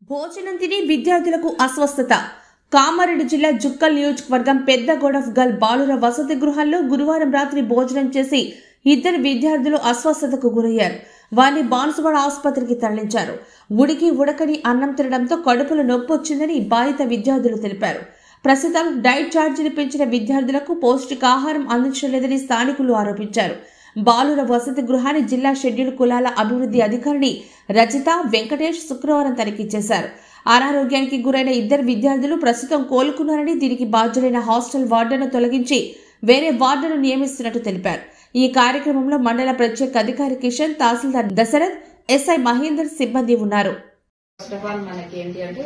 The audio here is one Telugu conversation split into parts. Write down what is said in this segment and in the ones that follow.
భోజనం తిని విద్యార్థులకు అస్వస్థత. కామారెడ్డి జిల్లా జుక్కల్ నియోజకవర్గం పెద్దగొడఫ్గల్ బాలుర వసతి గృహంలో గురువారం రాత్రి భోజనం చేసి ఇద్దరు విద్యార్థులు అస్వస్థతకు గురయ్యారు. వారిని బాన్సువాడ ఆసుపత్రికి తరలించారు. ఉడికి ఉడకని అన్నం తినడంతో కడుపులో నొప్పి వచ్చిందని బాధిత విద్యార్థులు తెలిపారు. ప్రస్తుతం డైట్ ఛార్జీలు పెంచిన విద్యార్థులకు పౌష్టికాహారం అందించలేదని స్థానికులు ఆరోపించారు. బాలుర వసతి గృహాన్ని జిల్లా షెడ్యూల్ కులాల అభివృద్ధి అధికారిని రజిత వెంకటేష్ శుక్రవారం తనిఖీ చేశారు. అనారోగ్యానికి గురైన ఇద్దరు విద్యార్థులు ప్రస్తుతం కోలుకున్నారని, దీనికి బాధ్యులైన హాస్టల్ వార్డును తొలగించి వేరే వార్డును నియమిస్తున్నట్టు తెలిపారు. ఈ కార్యక్రమంలో మండల ప్రత్యేక అధికారి కిషన్, తహసీల్దార్ దశరథ్, ఎస్ఐ మహేందర్ సిబ్బంది ఉన్నారు. ఫస్ట్ ఆఫ్ ఆల్ మనకి ఏంటి అంటే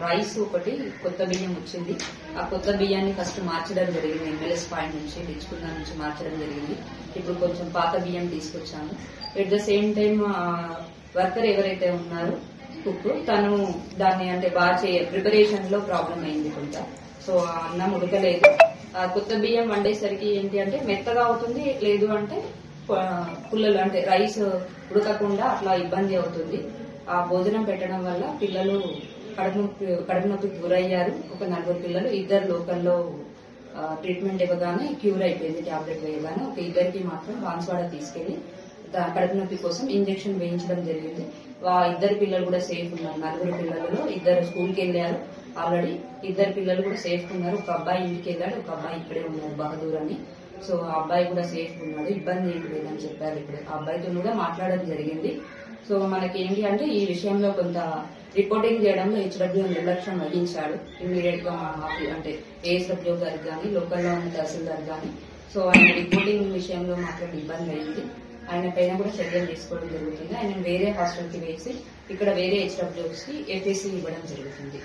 రైస్ ఒకటి కొత్త బియ్యం వచ్చింది. ఆ కొత్త బియ్యాన్ని ఫస్ట్ మార్చడం జరిగింది. ఎంఎల్ఎస్ పాయింట్ నుంచి తెచ్చుకున్న నుంచి మార్చడం జరిగింది. ఇప్పుడు కొంచెం పాత బియ్యం తీసుకొచ్చాము. At the same time worker ఎవరైతే ఉన్నారో కుక్, తను దాన్ని అంటే బాగా ప్రిపరేషన్ లో ప్రాబ్లం అయింది కొంత. సో అన్నం ఉడకలేదు. ఆ కొత్త బియ్యం వండేసరికి ఏంటి అంటే మెత్తగా అవుతుంది, లేదు అంటే పుల్లలు అంటే రైస్ ఉడకకుండా అట్లా ఇబ్బంది అవుతుంది. ఆ భోజనం పెట్టడం వల్ల పిల్లలు కడుపు నొప్పికి గురయ్యారు. ఒక 4 పిల్లలు, ఇద్దరు లోకల్లో ట్రీట్మెంట్ ఇవ్వగానే క్యూర్ అయిపోయింది. టాబ్లెట్ వేయగానే ఒక ఇద్దరికి మాత్రం బాన్సువాడ తీసుకెళ్లి కడుపు నొప్పి కోసం ఇంజెక్షన్ వేయించడం జరిగింది. ఇద్దరు పిల్లలు కూడా సేఫ్ ఉన్నారు. 4 పిల్లలలో 2 స్కూల్కి వెళ్ళారు ఆల్రెడీ. 2 పిల్లలు కూడా సేఫ్ ఉన్నారు. ఒక అబ్బాయి ఇంటికి వెళ్ళాడు, ఒక అబ్బాయి ఇక్కడే ఉన్నారు బహదూర్ అని. సో ఆ అబ్బాయి కూడా సేఫ్ ఉన్నాడు, ఇబ్బంది ఏంటి లేదని చెప్పారు. ఇప్పుడు ఆ అబ్బాయితో కూడా మాట్లాడడం జరిగింది. సో మనకి ఏంటి అంటే ఈ విషయంలో కొంత రిపోర్టింగ్ చేయడంలో హెచ్డబ్ల్యూ నిర్లక్ష్యం వహించాడు. ఇమీడియట్ గా అంటే ఏఎస్డబ్ల్యూ గారికి కానీ లోకల్లో ఉన్న తహసీల్దార్ కానీ. సో ఆయన రిపోర్టింగ్ విషయంలో మాత్రం ఇబ్బంది అయింది. ఆయన పైన కూడా చర్యలు తీసుకోవడం జరుగుతుంది. ఆయన వేరే హాస్టల్ కి వేసి ఇక్కడ వేరే హెచ్డబ్ల్యూస్ కి ఏపీసీ ఇవ్వడం జరుగుతుంది.